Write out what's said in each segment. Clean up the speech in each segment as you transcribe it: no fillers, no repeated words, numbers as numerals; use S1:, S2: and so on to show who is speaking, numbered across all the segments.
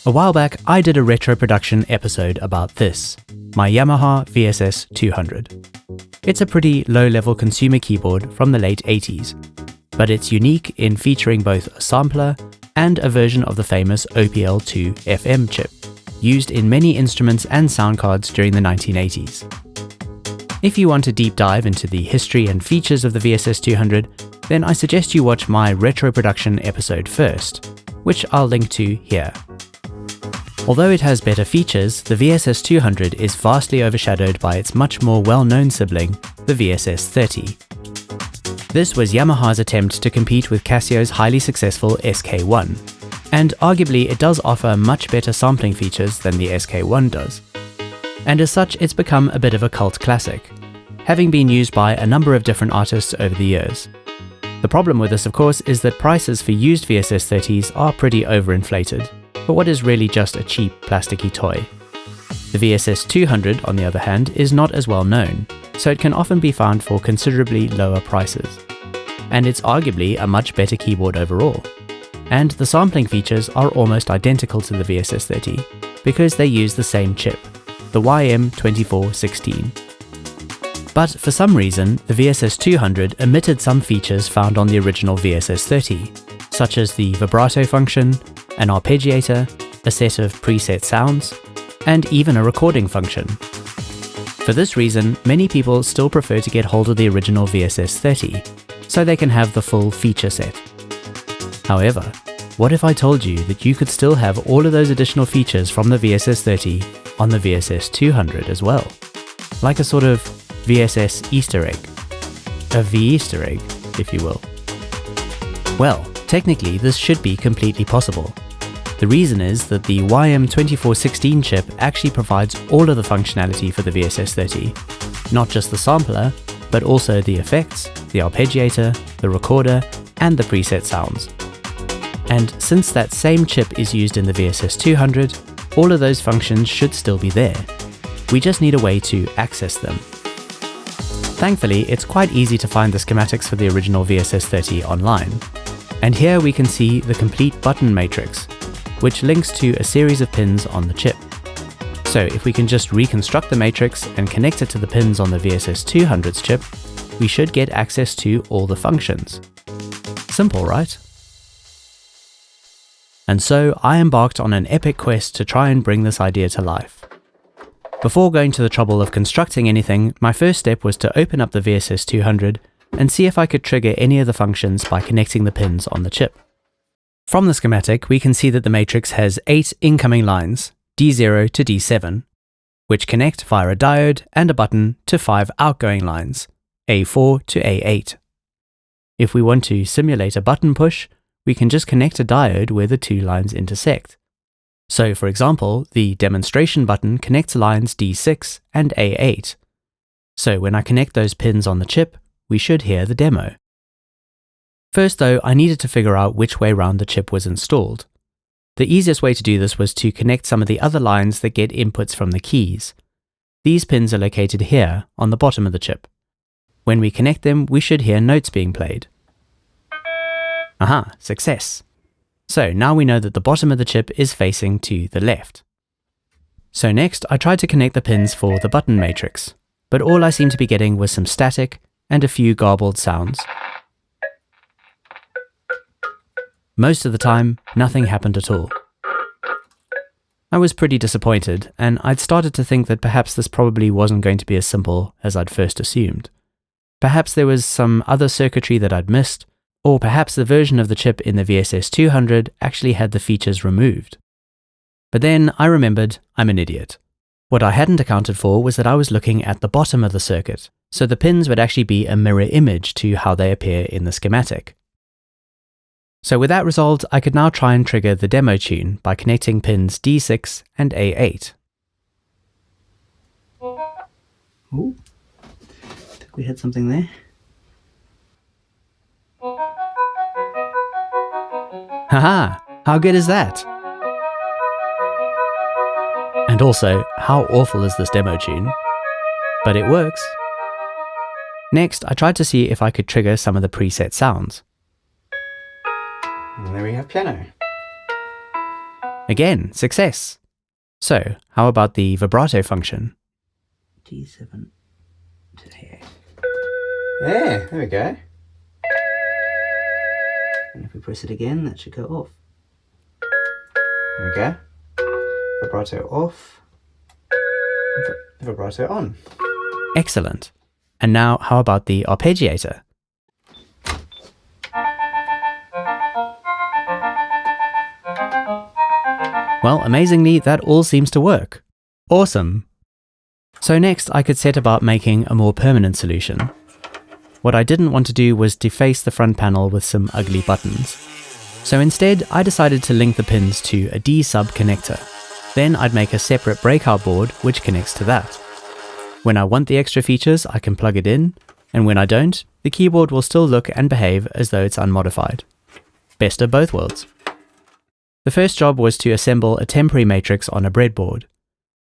S1: A while back, I did a retro production episode about this, my Yamaha VSS-30. It's a pretty low-level consumer keyboard from the late 80s, but it's unique in featuring both a sampler and a version of the famous OPL2 FM chip, used in many instruments and sound cards during the 1980s. If you want a deep dive into the history and features of the VSS-30, then I suggest you watch my retro production episode first, which I'll link to here. Although it has better features, the VSS-30 is vastly overshadowed by its much more well-known sibling, the VSS-30. This was Yamaha's attempt to compete with Casio's highly successful SK1, and arguably it does offer much better sampling features than the SK1 does. And as such, it's become a bit of a cult classic, having been used by a number of different artists over the years. The problem with this, of course, is that prices for used VSS-30s are pretty overinflated for what is really just a cheap plasticky toy. The VSS-30, on the other hand, is not as well known, so it can often be found for considerably lower prices. And it's arguably a much better keyboard overall. And the sampling features are almost identical to the VSS-30 because they use the same chip, the YM2416. But for some reason, the VSS-30 omitted some features found on the original VSS-30, such as the vibrato function, an arpeggiator, a set of preset sounds, and even a recording function. For this reason, many people still prefer to get hold of the original VSS-30, so they can have the full feature set. However, what if I told you that you could still have all of those additional features from the VSS-30 on the VSS-30 as well? Like a sort of VSS Easter egg. A V-Easter egg, if you will. Well, technically this should be completely possible. The reason is that the YM2416 chip actually provides all of the functionality for the VSS-30, not just the sampler, but also the effects, the arpeggiator, the recorder, and the preset sounds. And since that same chip is used in the VSS-30, all of those functions should still be there. We just need a way to access them. Thankfully, it's quite easy to find the schematics for the original VSS-30 online. And here we can see the complete button matrix, which links to a series of pins on the chip. So if we can just reconstruct the matrix and connect it to the pins on the VSS-30's chip, we should get access to all the functions. Simple, right? And so I embarked on an epic quest to try and bring this idea to life. Before going to the trouble of constructing anything, my first step was to open up the VSS-30 and see if I could trigger any of the functions by connecting the pins on the chip. From the schematic, we can see that the matrix has 8 incoming lines, D0 to D7, which connect via a diode and a button to 5 outgoing lines, A4 to A8. If we want to simulate a button push, we can just connect a diode where the two lines intersect. So for example, the demonstration button connects lines D6 and A8. So when I connect those pins on the chip, we should hear the demo. First though, I needed to figure out which way round the chip was installed. The easiest way to do this was to connect some of the other lines that get inputs from the keys. These pins are located here, on the bottom of the chip. When we connect them, we should hear notes being played. Aha, success! So now we know that the bottom of the chip is facing to the left. So next, I tried to connect the pins for the button matrix, but all I seemed to be getting was some static and a few garbled sounds. Most of the time, nothing happened at all. I was pretty disappointed, and I'd started to think that perhaps this probably wasn't going to be as simple as I'd first assumed. Perhaps there was some other circuitry that I'd missed, or perhaps the version of the chip in the VSS-30 actually had the features removed. But then I remembered I'm an idiot. What I hadn't accounted for was that I was looking at the bottom of the circuit, so the pins would actually be a mirror image to how they appear in the schematic. So with that resolved, I could now try and trigger the demo tune by connecting pins D6 and A8. Oh, I think we had something there. Haha, how good is that? And also, how awful is this demo tune? But it works. Next, I tried to see if I could trigger some of the preset sounds. And there we have piano. Again, success! So, how about the vibrato function?
S2: D7 to A8. Yeah, there we go. And if we press it again, that should go off. There we go. Vibrato off. Vibrato on.
S1: Excellent. And now, how about the arpeggiator? Well, amazingly, that all seems to work. Awesome! So next, I could set about making a more permanent solution. What I didn't want to do was deface the front panel with some ugly buttons. So instead, I decided to link the pins to a D-sub connector. Then I'd make a separate breakout board which connects to that. When I want the extra features, I can plug it in, and when I don't, the keyboard will still look and behave as though it's unmodified. Best of both worlds. The first job was to assemble a temporary matrix on a breadboard.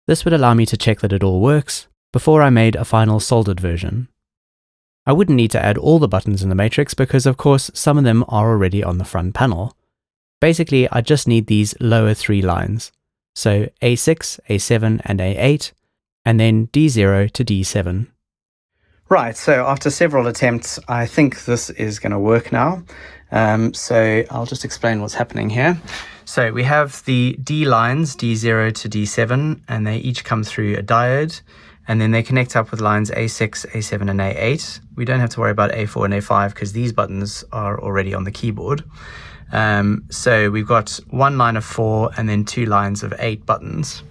S1: This would allow me to check that it all works before I made a final soldered version. I wouldn't need to add all the buttons in the matrix because of course some of them are already on the front panel. Basically, I just need these lower 3 lines. So A6, A7 and A8, and then D0 to D7. Right, so after several attempts, I think this is going to work now. So I'll just explain what's happening here. So we have the D lines, D0 to D7, and they each come through a diode, and then they connect up with lines A6, A7, and A8. We don't have to worry about A4 and A5 because these buttons are already on the keyboard. So we've got 1 line of 4 and then 2 lines of 8 buttons.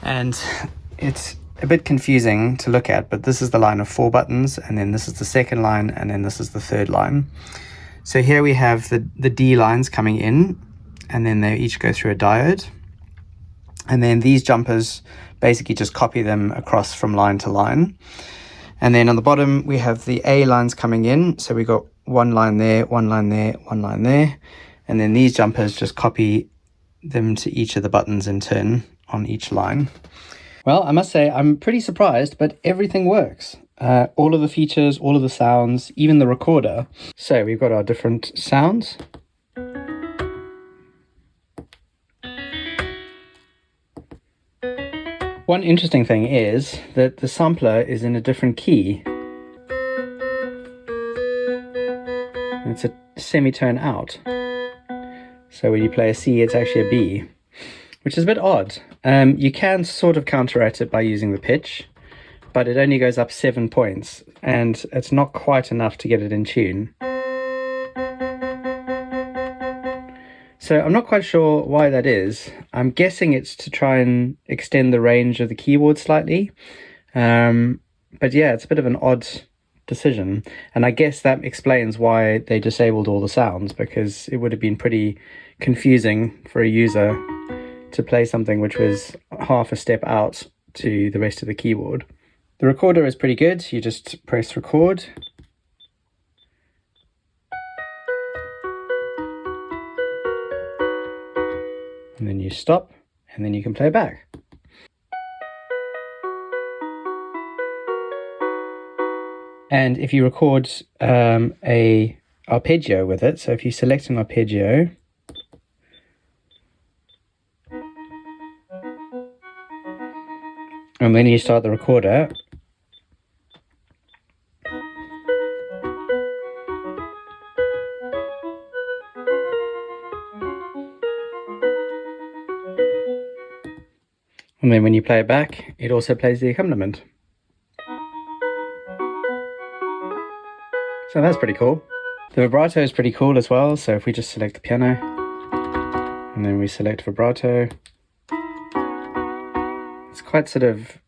S1: And it's a bit confusing to look at, but this is the line of 4 buttons, and then this is the second line, and then this is the third line. So here we have the D lines coming in, and then they each go through a diode. And then these jumpers basically just copy them across from line to line. And then on the bottom, we have the A lines coming in. So we got 1 line there, 1 line there, 1 line there. And then these jumpers just copy them to each of the buttons in turn on each line. Well, I must say I'm pretty surprised, but everything works. All of the features, all of the sounds, even the recorder. So we've got our different sounds. One interesting thing is that the sampler is in a different key. It's a semitone out. So when you play a C, it's actually a B, which is a bit odd. You can sort of counteract it by using the pitch, but it only goes up 7 points, and it's not quite enough to get it in tune. So I'm not quite sure why that is. I'm guessing it's to try and extend the range of the keyboard slightly. But yeah, it's a bit of an odd decision. And I guess that explains why they disabled all the sounds, because it would have been pretty confusing for a user to play something which was half a step out to the rest of the keyboard. The recorder is pretty good. You just press record. And then you stop, and then you can play back. And if you record a arpeggio with it, so if you select an arpeggio, and then you start the recorder, and then when you play it back, it also plays the accompaniment. So that's pretty cool. The vibrato is pretty cool as well. So if we just select the piano, and then we select vibrato, it's quite sort of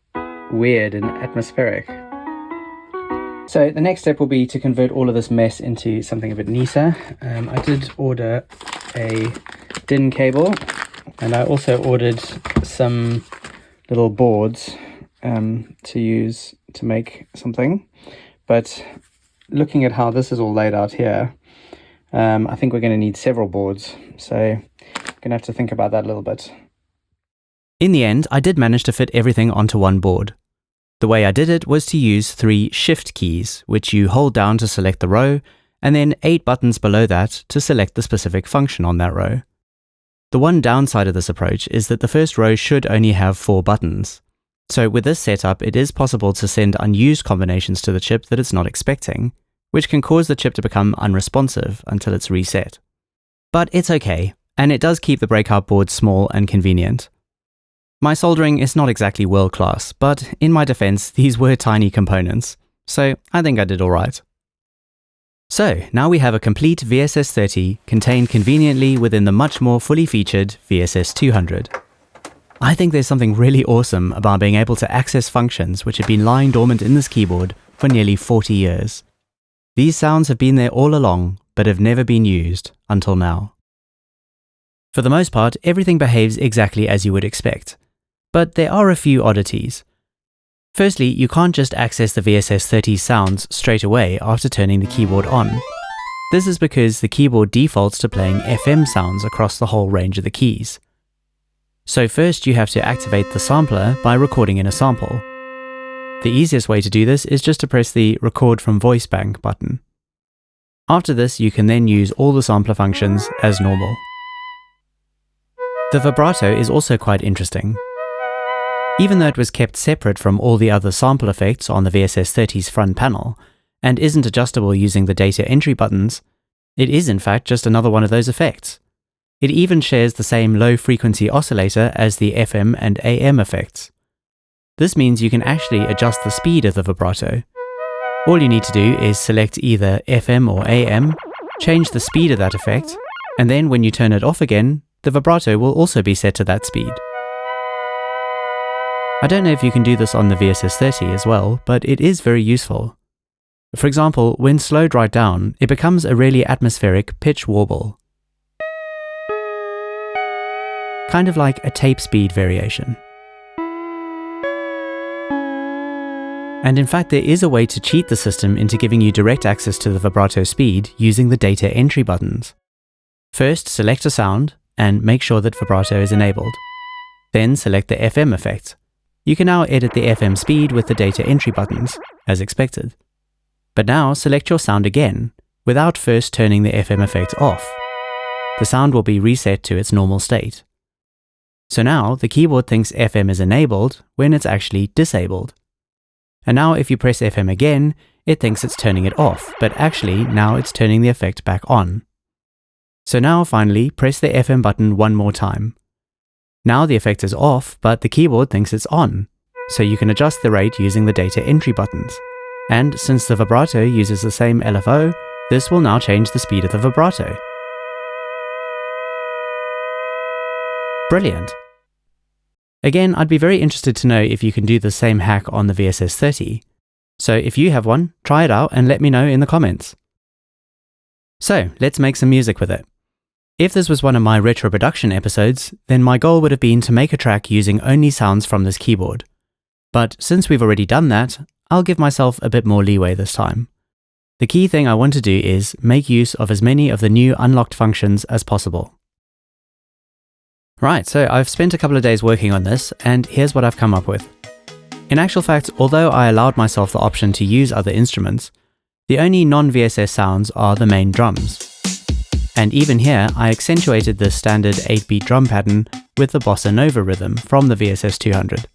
S1: weird and atmospheric. So the next step will be to convert all of this mess into something a bit neater. I did order a DIN cable, and I also ordered some little boards to use to make something. But looking at how this is all laid out here, I think we're going to need several boards. So I'm going to have to think about that a little bit. In the end, I did manage to fit everything onto one board. The way I did it was to use 3 shift keys, which you hold down to select the row, and then 8 buttons below that to select the specific function on that row. The one downside of this approach is that the first row should only have 4 buttons. So with this setup, it is possible to send unused combinations to the chip that it's not expecting, which can cause the chip to become unresponsive until it's reset. But it's okay, and it does keep the breakout board small and convenient. My soldering is not exactly world class, but in my defense, these were tiny components, so I think I did alright. So now we have a complete VSS-30 contained conveniently within the much more fully featured VSS-200. I think there's something really awesome about being able to access functions which have been lying dormant in this keyboard for nearly 40 years. These sounds have been there all along, but have never been used until now. For the most part, everything behaves exactly as you would expect, but there are a few oddities. Firstly, you can't just access the VSS-30 sounds straight away after turning the keyboard on. This is because the keyboard defaults to playing FM sounds across the whole range of the keys. So first you have to activate the sampler by recording in a sample. The easiest way to do this is just to press the Record from Voice Bank button. After this, you can then use all the sampler functions as normal. The vibrato is also quite interesting. Even though it was kept separate from all the other sample effects on the VSS-30's front panel, and isn't adjustable using the data entry buttons, it is in fact just another one of those effects. It even shares the same low-frequency oscillator as the FM and AM effects. This means you can actually adjust the speed of the vibrato. All you need to do is select either FM or AM, change the speed of that effect, and then when you turn it off again, the vibrato will also be set to that speed. I don't know if you can do this on the VSS-30 as well, but it is very useful. For example, when slowed right down, it becomes a really atmospheric pitch warble. Kind of like a tape speed variation. And in fact, there is a way to cheat the system into giving you direct access to the vibrato speed using the data entry buttons. First, select a sound and make sure that vibrato is enabled. Then select the FM effect. You can now edit the FM speed with the data entry buttons, as expected. But now select your sound again, without first turning the FM effect off. The sound will be reset to its normal state. So now the keyboard thinks FM is enabled when it's actually disabled. And now if you press FM again, it thinks it's turning it off, but actually now it's turning the effect back on. So now finally press the FM button one more time. Now the effect is off, but the keyboard thinks it's on, so you can adjust the rate using the data entry buttons. And since the vibrato uses the same LFO, this will now change the speed of the vibrato. Brilliant! Again, I'd be very interested to know if you can do the same hack on the VSS-30. So if you have one, try it out and let me know in the comments. So let's make some music with it. If this was one of my retro production episodes, then my goal would have been to make a track using only sounds from this keyboard. But since we've already done that, I'll give myself a bit more leeway this time. The key thing I want to do is make use of as many of the new unlocked functions as possible. Right, so I've spent a couple of days working on this, and here's what I've come up with. In actual fact, although I allowed myself the option to use other instruments, the only non-VSS sounds are the main drums. And even here, I accentuated the standard 8-beat drum pattern with the bossa nova rhythm from the VSS-200.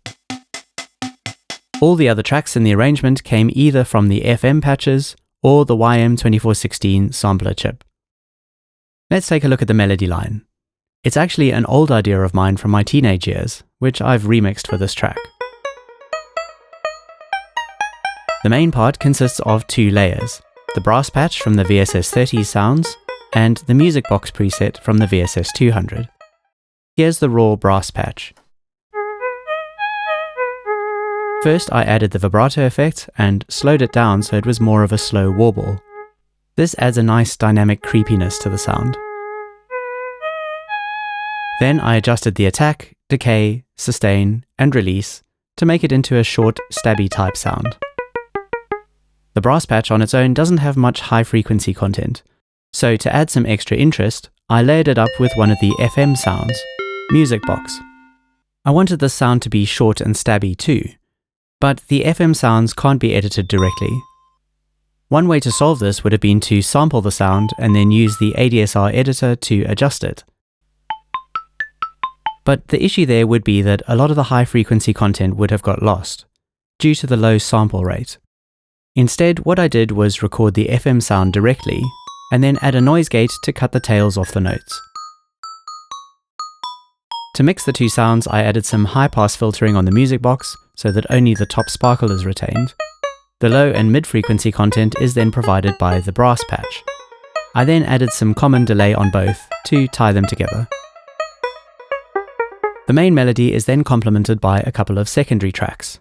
S1: All the other tracks in the arrangement came either from the FM patches or the YM2416 sampler chip. Let's take a look at the melody line. It's actually an old idea of mine from my teenage years, which I've remixed for this track. The main part consists of 2 layers, the brass patch from the VSS-30 sounds, and the music box preset from the VSS-200. Here's the raw brass patch. First I added the vibrato effect and slowed it down so it was more of a slow warble. This adds a nice dynamic creepiness to the sound. Then I adjusted the attack, decay, sustain, and release to make it into a short, stabby type sound. The brass patch on its own doesn't have much high frequency content, so to add some extra interest, I layered it up with one of the FM sounds, music box. I wanted the sound to be short and stabby too, but the FM sounds can't be edited directly. One way to solve this would have been to sample the sound and then use the ADSR editor to adjust it. But the issue there would be that a lot of the high frequency content would have got lost, due to the low sample rate. Instead, what I did was record the FM sound directly, and then add a noise gate to cut the tails off the notes. To mix the two sounds, I added some high-pass filtering on the music box so that only the top sparkle is retained. The low and mid-frequency content is then provided by the brass patch. I then added some common delay on both to tie them together. The main melody is then complemented by a couple of secondary tracks.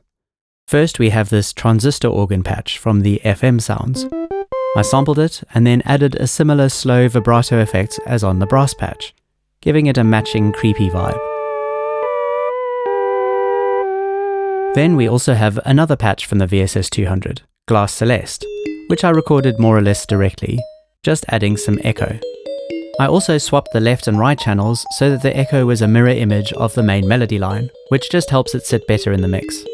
S1: First, we have this transistor organ patch from the FM sounds. I sampled it and then added a similar slow vibrato effect as on the brass patch, giving it a matching creepy vibe. Then we also have another patch from the VSS-30, Glass Celeste, which I recorded more or less directly, just adding some echo. I also swapped the left and right channels so that the echo was a mirror image of the main melody line, which just helps it sit better in the mix.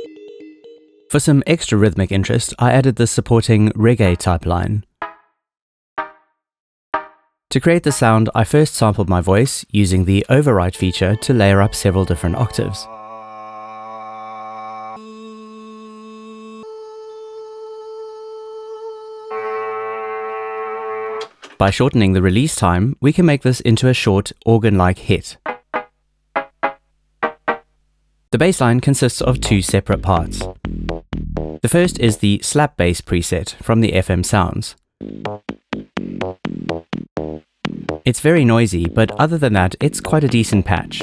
S1: For some extra rhythmic interest, I added the supporting reggae type line. To create the sound, I first sampled my voice using the overwrite feature to layer up several different octaves. By shortening the release time, we can make this into a short, organ-like hit. The bass line consists of two separate parts. The first is the slap bass preset from the FM sounds. It's very noisy, but other than that, it's quite a decent patch.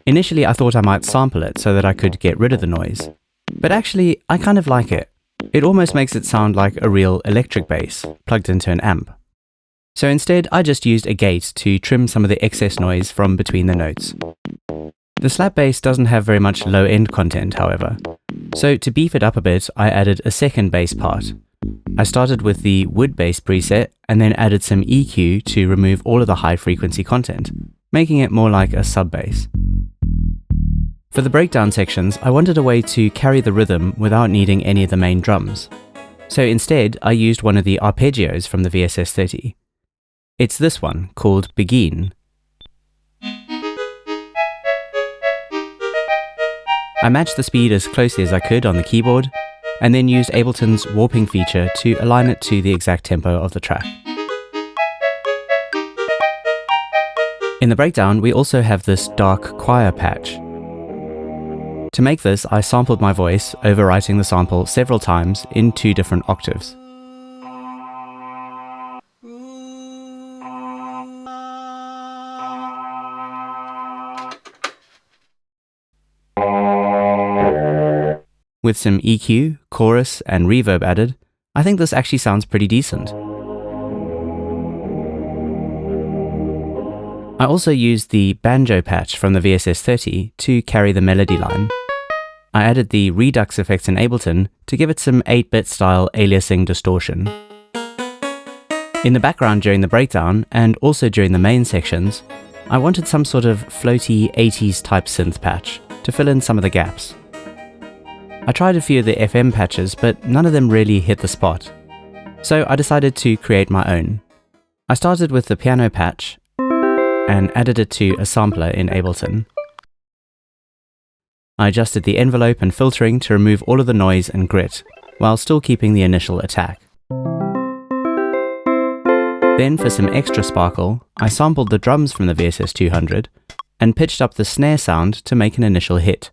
S1: Initially, I thought I might sample it so that I could get rid of the noise. But actually, I kind of like it. It almost makes it sound like a real electric bass, plugged into an amp. So instead, I just used a gate to trim some of the excess noise from between the notes. The slap bass doesn't have very much low-end content, however. So to beef it up a bit, I added a second bass part. I started with the wood bass preset and then added some EQ to remove all of the high-frequency content, making it more like a sub-bass. For the breakdown sections, I wanted a way to carry the rhythm without needing any of the main drums. So instead, I used one of the arpeggios from the VSS-30. It's this one, called Begin. I matched the speed as closely as I could on the keyboard, and then used Ableton's warping feature to align it to the exact tempo of the track. In the breakdown, we also have this dark choir patch. To make this, I sampled my voice, overwriting the sample several times in two different octaves. With some EQ, chorus, and reverb added, I think this actually sounds pretty decent. I also used the banjo patch from the VSS-30 to carry the melody line. I added the redux effect in Ableton to give it some 8-bit style aliasing distortion. In the background during the breakdown, and also during the main sections, I wanted some sort of floaty 80s type synth patch to fill in some of the gaps. I tried a few of the FM patches, but none of them really hit the spot. So I decided to create my own. I started with the piano patch and added it to a sampler in Ableton. I adjusted the envelope and filtering to remove all of the noise and grit, while still keeping the initial attack. Then for some extra sparkle, I sampled the drums from the VSS-30 and pitched up the snare sound to make an initial hit.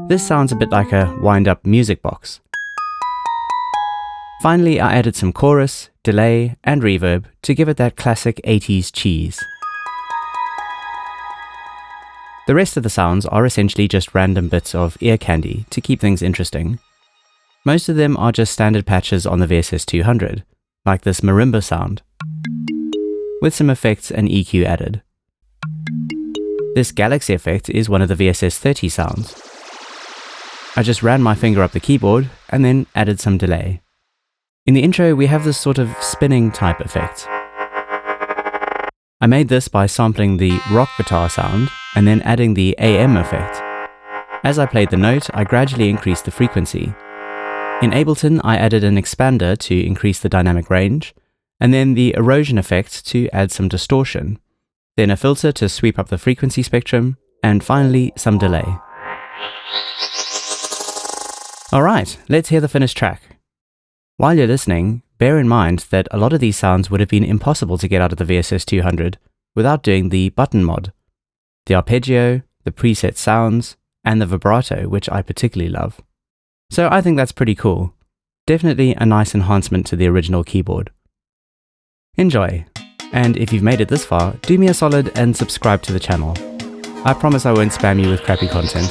S1: This sounds a bit like a wind-up music box. Finally, I added some chorus, delay, and reverb to give it that classic 80s cheese. The rest of the sounds are essentially just random bits of ear candy to keep things interesting. Most of them are just standard patches on the VSS-30, like this marimba sound, with some effects and EQ added. This galaxy effect is one of the VSS-30 sounds. I just ran my finger up the keyboard and then added some delay. In the intro, we have this sort of spinning type effect. I made this by sampling the rock guitar sound and then adding the AM effect. As I played the note, I gradually increased the frequency. In Ableton, I added an expander to increase the dynamic range, and then the erosion effect to add some distortion. then a filter to sweep up the frequency spectrum, and finally some delay. Alright, let's hear the finished track. While you're listening, bear in mind that a lot of these sounds would have been impossible to get out of the VSS-200 without doing the button mod. The arpeggio, the preset sounds, and the vibrato, which I particularly love. So I think that's pretty cool. Definitely a nice enhancement to the original keyboard. Enjoy! And if you've made it this far, do me a solid and subscribe to the channel. I promise I won't spam you with crappy content.